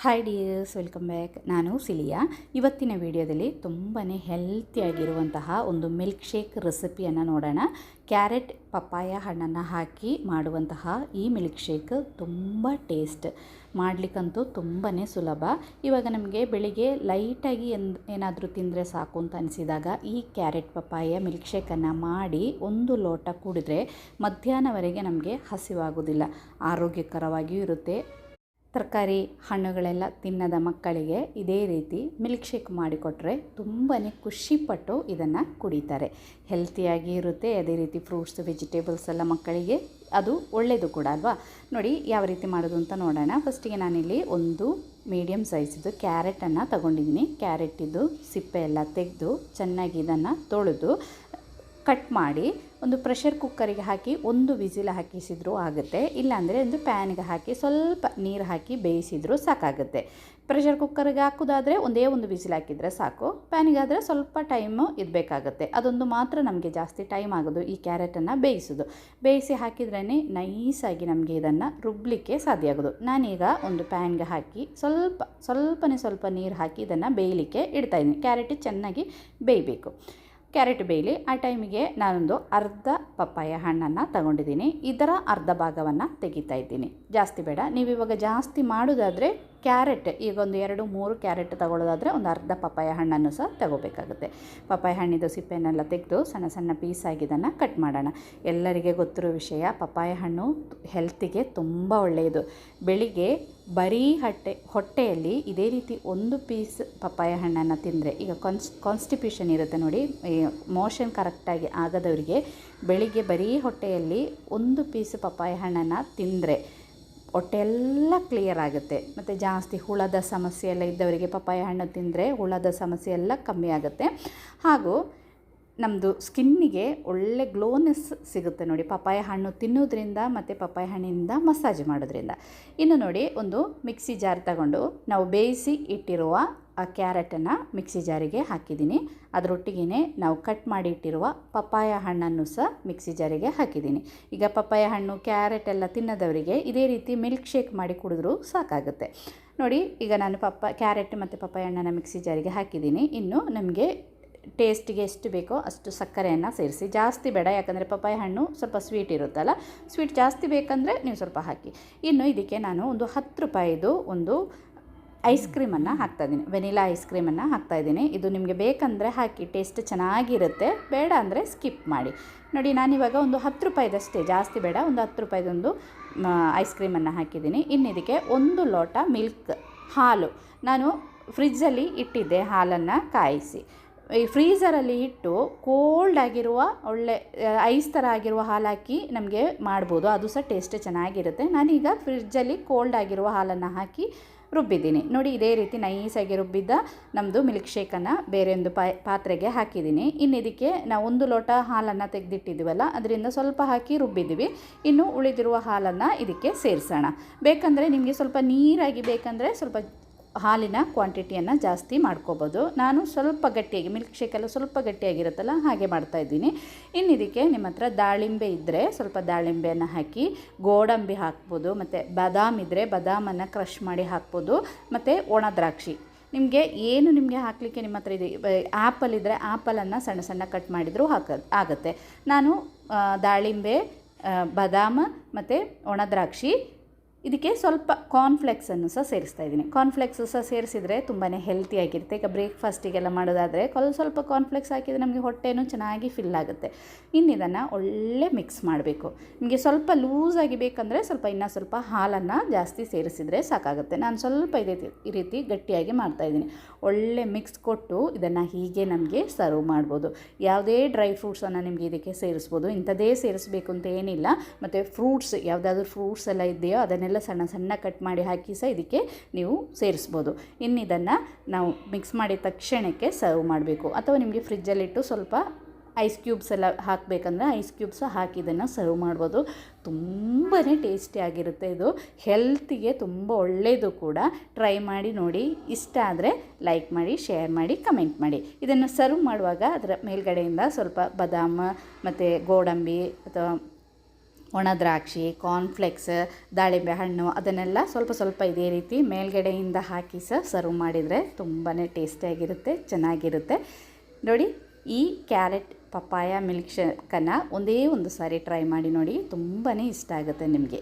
Hi dears, welcome back. ನಾನು cilia. ಇವತ್ತಿನ ವಿಡಿಯೋದಲ್ಲಿ ತುಂಬಾ ಹೆಲ್ತಿಯಾಗಿರುವಂತಹ ಒಂದು ಮಿಲ್ಕ್ ಶೇಕ್ ರೆಸಿಪಿಯನ್ನು ನೋಡೋಣ. ಕ್ಯಾರೆಟ್ ಪಪ್ಪಾಯ ಹಣ್ಣನ್ನು ಹಾಕಿ ಮಾಡುವಂತಹ ಈ ಮಿಲ್ಕ್ ಶೇಕ್ ತುಂಬ ಟೇಸ್ಟ್, ಮಾಡಲಿಕ್ಕಂತೂ ತುಂಬಾ ಸುಲಭ. ಇವಾಗ ನಮಗೆ ಬೆಳಿಗ್ಗೆ ಲೈಟಾಗಿ ಏನಾದರೂ ತಿಂದರೆ ಸಾಕು ಅಂತ ಅನಿಸಿದಾಗ ಈ ಕ್ಯಾರೆಟ್ ಪಪ್ಪಾಯ ಮಿಲ್ಕ್ ಶೇಕನ್ನು ಮಾಡಿ ಒಂದು ಲೋಟ ಕುಡಿದ್ರೆ ಮಧ್ಯಾಹ್ನವರೆಗೆ ನಮಗೆ ಹಸಿವಾಗೋದಿಲ್ಲ. ಆರೋಗ್ಯಕರವಾಗಿಯೂ ಇರುತ್ತೆ. ತರಕಾರಿ ಹಣ್ಣುಗಳೆಲ್ಲ ತಿನ್ನದ ಮಕ್ಕಳಿಗೆ ಇದೇ ರೀತಿ ಮಿಲ್ಕ್ ಶೇಕ್ ಮಾಡಿಕೊಟ್ರೆ ತುಂಬಾ ಖುಷಿಪಟ್ಟು ಇದನ್ನು ಕುಡಿತಾರೆ. ಹೆಲ್ತಿಯಾಗಿ ಇರುತ್ತೆ. ಅದೇ ರೀತಿ ಫ್ರೂಟ್ಸ್, ವೆಜಿಟೇಬಲ್ಸ್ ಎಲ್ಲ ಮಕ್ಕಳಿಗೆ ಅದು ಒಳ್ಳೆಯದು ಕೂಡ ಅಲ್ವಾ. ನೋಡಿ ಯಾವ ರೀತಿ ಮಾಡೋದು ಅಂತ ನೋಡೋಣ. ಫಸ್ಟಿಗೆ ನಾನಿಲ್ಲಿ ಒಂದು ಮೀಡಿಯಮ್ ಸೈಜಿದ್ದು ಕ್ಯಾರೆಟನ್ನು ತಗೊಂಡಿದ್ದೀನಿ. ಕ್ಯಾರೆಟಿದ್ದು ಸಿಪ್ಪೆ ಎಲ್ಲ ತೆಗೆದು ಚೆನ್ನಾಗಿ ಇದನ್ನು ತೊಳೆದು ಕಟ್ ಮಾಡಿ ಒಂದು ಪ್ರೆಷರ್ ಕುಕ್ಕರಿಗೆ ಹಾಕಿ ಒಂದು ವಿಸಿಲ್ ಹಾಕಿಸಿದ್ರೂ ಆಗುತ್ತೆ. ಇಲ್ಲಾಂದರೆ ಒಂದು ಪ್ಯಾನ್ಗೆ ಹಾಕಿ ಸ್ವಲ್ಪ ನೀರು ಹಾಕಿ ಬೇಯಿಸಿದ್ರೂ ಸಾಕಾಗುತ್ತೆ. ಪ್ರೆಷರ್ ಕುಕ್ಕರಿಗೆ ಹಾಕೋದಾದರೆ ಒಂದೇ ಒಂದು ವಿಸಿಲ್ ಹಾಕಿದರೆ ಸಾಕು. ಪ್ಯಾನಿಗಾದರೆ ಸ್ವಲ್ಪ ಟೈಮು ಇರಬೇಕಾಗುತ್ತೆ. ಅದೊಂದು ಮಾತ್ರ ನಮಗೆ ಜಾಸ್ತಿ ಟೈಮ್ ಆಗೋದು ಈ ಕ್ಯಾರೆಟನ್ನು ಬೇಯಿಸಿ ಹಾಕಿದ್ರೇ ನೈಸಾಗಿ ನಮಗೆ ಇದನ್ನು ರುಬ್ಬಲಿಕ್ಕೆ ಸಾಧ್ಯ ಆಗೋದು. ನಾನೀಗ ಒಂದು ಪ್ಯಾನ್ಗೆ ಹಾಕಿ ಸ್ವಲ್ಪ ನೀರು ಹಾಕಿ ಇದನ್ನು ಬೇಯಲಿಕ್ಕೆ ಇಡ್ತಾಯಿದ್ದೀನಿ. ಕ್ಯಾರೆಟ್ ಚೆನ್ನಾಗಿ ಬೇಯಬೇಕು. ಕ್ಯಾರೆಟ್ ಬೇಯಲಿ. ಆ ಟೈಮಿಗೆ ನಾನೊಂದು ಅರ್ಧ ಪಪ್ಪಾಯ ಹಣ್ಣನ್ನು ತಗೊಂಡಿದ್ದೀನಿ. ಇದರ ಅರ್ಧ ಭಾಗವನ್ನು ತೆಗಿತಾ ಇದ್ದೀನಿ, ಜಾಸ್ತಿ ಬೇಡ. ನೀವಿವಾಗ ಜಾಸ್ತಿ ಮಾಡೋದಾದರೆ ಕ್ಯಾರೆಟ್ ಈಗ ಒಂದು 2-3 ಕ್ಯಾರೆಟ್ ತಗೊಳ್ಳೋದಾದರೆ ಒಂದು ಅರ್ಧ ಪಪ್ಪಾಯ ಹಣ್ಣನ್ನು ಸಹ ತಗೋಬೇಕಾಗುತ್ತೆ. ಪಪ್ಪಾಯ ಹಣ್ಣಿದು ಸಿಪ್ಪೆನೆಲ್ಲ ತೆಗೆದು ಸಣ್ಣ ಸಣ್ಣ ಪೀಸಾಗಿ ಇದನ್ನು ಕಟ್ ಮಾಡೋಣ. ಎಲ್ಲರಿಗೆ ಗೊತ್ತಿರೋ ವಿಷಯ, ಪಪ್ಪಾಯ ಹಣ್ಣು ಹೆಲ್ತಿಗೆ ತುಂಬ ಒಳ್ಳೆಯದು. ಬೆಳಿಗ್ಗೆ ಬರೀ ಹೊಟ್ಟೆಯಲ್ಲಿ ಇದೇ ರೀತಿ ಒಂದು ಪೀಸ್ ಪಪ್ಪಾಯ ಹಣ್ಣನ್ನು ತಿಂದರೆ, ಈಗ ಕಾನ್ಸ್ಟಿಪೇಷನ್ ಇರುತ್ತೆ ನೋಡಿ, ಮೋಷನ್ ಕರೆಕ್ಟಾಗಿ ಆಗದವರಿಗೆ ಬೆಳಿಗ್ಗೆ ಬರೀ ಹೊಟ್ಟೆಯಲ್ಲಿ ಒಂದು ಪೀಸ್ ಪಪ್ಪಾಯ ಹಣ್ಣನ್ನು ತಿಂದರೆ ಹೊಟ್ಟೆಲ್ಲ ಕ್ಲಿಯರ್ ಆಗುತ್ತೆ. ಮತ್ತು ಜಾಸ್ತಿ ಹುಳದ ಸಮಸ್ಯೆ ಎಲ್ಲ ಇದ್ದವರಿಗೆ ಪಪ್ಪಾಯ ಹಣ್ಣು ತಿಂದರೆ ಹುಳದ ಸಮಸ್ಯೆ ಎಲ್ಲ ಕಮ್ಮಿ ಆಗುತ್ತೆ. ಹಾಗೂ ನಮ್ಮದು ಸ್ಕಿನ್ನಿಗೆ ಒಳ್ಳೆ ಗ್ಲೋನೆಸ್ ಸಿಗುತ್ತೆ ನೋಡಿ ಪಪ್ಪಾಯ ಹಣ್ಣು ತಿನ್ನೋದ್ರಿಂದ ಮತ್ತು ಪಪ್ಪಾಯ ಹಣ್ಣಿಂದ ಮಸಾಜ್ ಮಾಡೋದ್ರಿಂದ. ಇನ್ನು ನೋಡಿ, ಒಂದು ಮಿಕ್ಸಿ ಜಾರ್ ತಗೊಂಡು ನಾವು ಬೇಯಿಸಿ ಇಟ್ಟಿರುವ ಆ ಕ್ಯಾರೆಟನ್ನು ಮಿಕ್ಸಿ ಜಾರಿಗೆ ಹಾಕಿದ್ದೀನಿ. ಅದರೊಟ್ಟಿಗೆ ನಾವು ಕಟ್ ಮಾಡಿ ಇಟ್ಟಿರುವ ಪಪ್ಪಾಯ ಹಣ್ಣನ್ನು ಸಹ ಮಿಕ್ಸಿ ಜಾರಿಗೆ ಹಾಕಿದ್ದೀನಿ. ಈಗ ಪಪ್ಪಾಯ ಹಣ್ಣು ಕ್ಯಾರೆಟ್ ಎಲ್ಲ ತಿನ್ನದವರಿಗೆ ಇದೇ ರೀತಿ ಮಿಲ್ಕ್ ಶೇಕ್ ಮಾಡಿ ಕುಡಿದ್ರೂ ಸಾಕಾಗುತ್ತೆ. ನೋಡಿ, ಈಗ ನಾನು ಕ್ಯಾರೆಟ್ ಮತ್ತು ಪಪ್ಪಾಯ ಹಣ್ಣನ್ನು ಮಿಕ್ಸಿ ಜಾರಿಗೆ ಹಾಕಿದ್ದೀನಿ. ಇನ್ನು ನಮಗೆ ಟೇಸ್ಟಿಗೆ ಎಷ್ಟು ಬೇಕೋ ಅಷ್ಟು ಸಕ್ಕರೆಯನ್ನು ಸೇರಿಸಿ. ಜಾಸ್ತಿ ಬೇಡ, ಯಾಕಂದರೆ ಪಪ್ಪಾಯ ಹಣ್ಣು ಸ್ವಲ್ಪ ಸ್ವೀಟ್ ಇರುತ್ತಲ್ಲ. ಸ್ವೀಟ್ ಜಾಸ್ತಿ ಬೇಕಂದರೆ ನೀವು ಸ್ವಲ್ಪ ಹಾಕಿ. ಇನ್ನು ಇದಕ್ಕೆ ನಾನು ಒಂದು 10 ರೂಪಾಯಿದು ಒಂದು ಐಸ್ ಕ್ರೀಮನ್ನು ಹಾಕ್ತಾಯಿದ್ದೀನಿ. ವೆನಿಲಾ ಐಸ್ ಕ್ರೀಮನ್ನು ಹಾಕ್ತಾಯಿದ್ದೀನಿ. ಇದು ನಿಮಗೆ ಬೇಕಂದರೆ ಹಾಕಿ, ಟೇಸ್ಟ್ ಚೆನ್ನಾಗಿರುತ್ತೆ. ಬೇಡ ಅಂದರೆ ಸ್ಕಿಪ್ ಮಾಡಿ. ನೋಡಿ, ನಾನಿವಾಗ ಒಂದು 10 ರೂಪಾಯಿದಷ್ಟೇ, ಜಾಸ್ತಿ ಬೇಡ, ಒಂದು 10 ರೂಪಾಯಿದೊಂದು ಐಸ್ ಕ್ರೀಮನ್ನು ಹಾಕಿದ್ದೀನಿ. ಇನ್ನು ಇದಕ್ಕೆ 1 ಲೋಟ ಹಾಲು ನಾನು ಫ್ರಿಜ್ಜಲ್ಲಿ ಇಟ್ಟಿದ್ದೆ. ಹಾಲನ್ನು ಕಾಯಿಸಿ ಈ ಫ್ರೀಝರಲ್ಲಿ ಇಟ್ಟು ಕೋಲ್ಡ್ ಆಗಿರುವ ಒಳ್ಳೆ ಐಸ್ ಥರ ಆಗಿರುವ ಹಾಲು ಹಾಕಿ ನಮಗೆ ಮಾಡ್ಬೋದು. ಅದು ಸಹ ಟೇಸ್ಟ್ ಚೆನ್ನಾಗಿರುತ್ತೆ. ನಾನೀಗ ಫ್ರಿಜ್ಜಲ್ಲಿ ಕೋಲ್ಡ್ ಆಗಿರುವ ಹಾಲನ್ನು ಹಾಕಿ ರುಬ್ಬಿದ್ದೀನಿ. ನೋಡಿ, ಇದೇ ರೀತಿ ನೈಸಾಗಿ ರುಬ್ಬಿದ್ದ ನಮ್ಮದು ಮಿಲ್ಕ್ ಶೇಕನ್ನು ಬೇರೆ ಒಂದು ಪಾತ್ರೆಗೆ ಹಾಕಿದ್ದೀನಿ. ಇನ್ನು ಇದಕ್ಕೆ ನಾವು 1 ಲೋಟ ಹಾಲನ್ನು ತೆಗೆದಿಟ್ಟಿದ್ದೀವಲ್ಲ, ಅದರಿಂದ ಸ್ವಲ್ಪ ಹಾಕಿ ರುಬ್ಬಿದ್ದೀವಿ. ಇನ್ನು ಉಳಿದಿರುವ ಹಾಲನ್ನು ಇದಕ್ಕೆ ಸೇರಿಸೋಣ. ಬೇಕಂದರೆ ನಿಮಗೆ ಸ್ವಲ್ಪ ನೀರಾಗಿ ಬೇಕಂದರೆ ಸ್ವಲ್ಪ ಹಾಲಿನ ಕ್ವಾಂಟಿಟಿಯನ್ನು ಜಾಸ್ತಿ ಮಾಡ್ಕೋಬೋದು. ನಾನು ಸ್ವಲ್ಪ ಗಟ್ಟಿಯಾಗಿ, ಮಿಲ್ಕ್ ಶೇಕೆಲ್ಲ ಸ್ವಲ್ಪ ಗಟ್ಟಿಯಾಗಿರುತ್ತಲ್ಲ ಹಾಗೆ ಮಾಡ್ತಾಯಿದ್ದೀನಿ. ಇನ್ನು ಇದಕ್ಕೆ ನಿಮ್ಮ ಹತ್ರ ದಾಳಿಂಬೆ ಇದ್ದರೆ ಸ್ವಲ್ಪ ದಾಳಿಂಬೆಯನ್ನು ಹಾಕಿ, ಗೋಡಂಬಿ ಹಾಕ್ಬೋದು, ಮತ್ತು ಬಾದಾಮ್ ಇದ್ದರೆ ಬಾದಾಮನ್ನು ಕ್ರಷ್ ಮಾಡಿ ಹಾಕ್ಬೋದು, ಮತ್ತು ಒಣ ದ್ರಾಕ್ಷಿ. ನಿಮಗೆ ಹಾಕಲಿಕ್ಕೆ ನಿಮ್ಮ ಹತ್ರ ಇದೆ. ಆ್ಯಪಲ್ ಇದ್ದರೆ ಆ್ಯಪಲನ್ನು ಸಣ್ಣ ಸಣ್ಣ ಕಟ್ ಮಾಡಿದರೂ ಆಗುತ್ತೆ. ನಾನು ದಾಳಿಂಬೆ, ಬಾದಾಮ್ ಮತ್ತು ಒಣ ದ್ರಾಕ್ಷಿ, ಇದಕ್ಕೆ ಸ್ವಲ್ಪ ಕಾರ್ನ್ಫ್ಲೆಕ್ಸನ್ನು ಸಹ ಸೇರಿಸ್ತಾ ಇದ್ದೀನಿ. ಕಾರ್ನ್ಫ್ಲೆಕ್ಸು ಸಹ ಸೇರಿಸಿದರೆ ತುಂಬಾ ಹೆಲ್ತಿಯಾಗಿರುತ್ತೆ. ಈಗ ಬ್ರೇಕ್ಫಾಸ್ಟಿಗೆಲ್ಲ ಮಾಡೋದಾದರೆ ಸ್ವಲ್ಪ ಕಾರ್ನ್ಫ್ಲೆಕ್ಸ್ ಹಾಕಿದರೆ ನಮಗೆ ಹೊಟ್ಟೆನೂ ಚೆನ್ನಾಗಿ ಫಿಲ್ ಆಗುತ್ತೆ. ಇನ್ನು ಇದನ್ನು ಒಳ್ಳೆ ಮಿಕ್ಸ್ ಮಾಡಬೇಕು. ನಿಮಗೆ ಸ್ವಲ್ಪ ಲೂಸಾಗಿ ಬೇಕಂದರೆ ಇನ್ನೂ ಸ್ವಲ್ಪ ಹಾಲನ್ನು ಜಾಸ್ತಿ ಸೇರಿಸಿದರೆ ಸಾಕಾಗುತ್ತೆ. ನಾನು ಸ್ವಲ್ಪ ಈ ರೀತಿ ಗಟ್ಟಿಯಾಗಿ ಮಾಡ್ತಾಯಿದ್ದೀನಿ. ಒಳ್ಳೆ ಮಿಕ್ಸ್ ಕೊಟ್ಟು ಇದನ್ನು ಹೀಗೆ ನಮಗೆ ಸರ್ವ್ ಮಾಡ್ಬೋದು. ಯಾವುದೇ ಡ್ರೈ ಫ್ರೂಟ್ಸನ್ನು ನಿಮಗೆ ಇದಕ್ಕೆ ಸೇರಿಸ್ಬೋದು. ಇಂಥದ್ದೇ ಸೇರಿಸಬೇಕು ಅಂತ ಏನಿಲ್ಲ. ಮತ್ತು ಫ್ರೂಟ್ಸ್, ಯಾವುದಾದ್ರೂ ಫ್ರೂಟ್ಸ್ ಎಲ್ಲ ಇದೆಯೋ ಅದನ್ನೆಲ್ಲ ಸಣ್ಣ ಸಣ್ಣ ಕಟ್ ಮಾಡಿ ಹಾಕಿ ಸಹ ಇದಕ್ಕೆ ನೀವು ಸೇರಿಸ್ಬೋದು. ಇನ್ನು ಇದನ್ನು ನಾವು ಮಿಕ್ಸ್ ಮಾಡಿದ ತಕ್ಷಣಕ್ಕೆ ಸರ್ವ್ ಮಾಡಬೇಕು. ಅಥವಾ ನಿಮಗೆ ಫ್ರಿಜ್ಜಲ್ಲಿಟ್ಟು ಸ್ವಲ್ಪ ಐಸ್ ಕ್ಯೂಬ್ಸ್ ಎಲ್ಲ ಹಾಕಬೇಕಂದ್ರೆ ಐಸ್ ಕ್ಯೂಬ್ಸ್ ಹಾಕಿ ಇದನ್ನು ಸರ್ವ್ ಮಾಡ್ಬೋದು. ತುಂಬಾ ಟೇಸ್ಟಿಯಾಗಿರುತ್ತೆ. ಇದು ಹೆಲ್ತಿಗೆ ತುಂಬ ಒಳ್ಳೆಯದು ಕೂಡ. ಟ್ರೈ ಮಾಡಿ ನೋಡಿ. ಇಷ್ಟ ಆದರೆ ಲೈಕ್ ಮಾಡಿ, ಶೇರ್ ಮಾಡಿ, ಕಮೆಂಟ್ ಮಾಡಿ. ಇದನ್ನು ಸರ್ವ್ ಮಾಡುವಾಗ ಅದರ ಮೇಲ್ಗಡೆಯಿಂದ ಸ್ವಲ್ಪ ಬಾದಾಮ್ ಮತ್ತು ಗೋಡಂಬಿ ಅಥವಾ ಒಣ ದ್ರಾಕ್ಷಿ, ಕಾರ್ನ್ಫ್ಲೆಕ್ಸ್, ದಾಳಿಂಬೆ ಹಣ್ಣು ಅದನ್ನೆಲ್ಲ ಸ್ವಲ್ಪ ಸ್ವಲ್ಪ ಇದೇ ರೀತಿ ಮೇಲ್ಗಡೆಯಿಂದ ಹಾಕಿ ಸರ್ವ್ ಮಾಡಿದರೆ ತುಂಬಾ ಟೇಸ್ಟಿಯಾಗಿರುತ್ತೆ, ಚೆನ್ನಾಗಿರುತ್ತೆ. ನೋಡಿ, ಈ ಕ್ಯಾರೆಟ್ ಪಪ್ಪಾಯ ಮಿಲ್ಕ್ ಶೇಕನ್ನು ಒಂದೇ ಒಂದು ಸಾರಿ ಟ್ರೈ ಮಾಡಿ ನೋಡಿ, ತುಂಬಾ ಇಷ್ಟ ಆಗುತ್ತೆ ನಿಮಗೆ.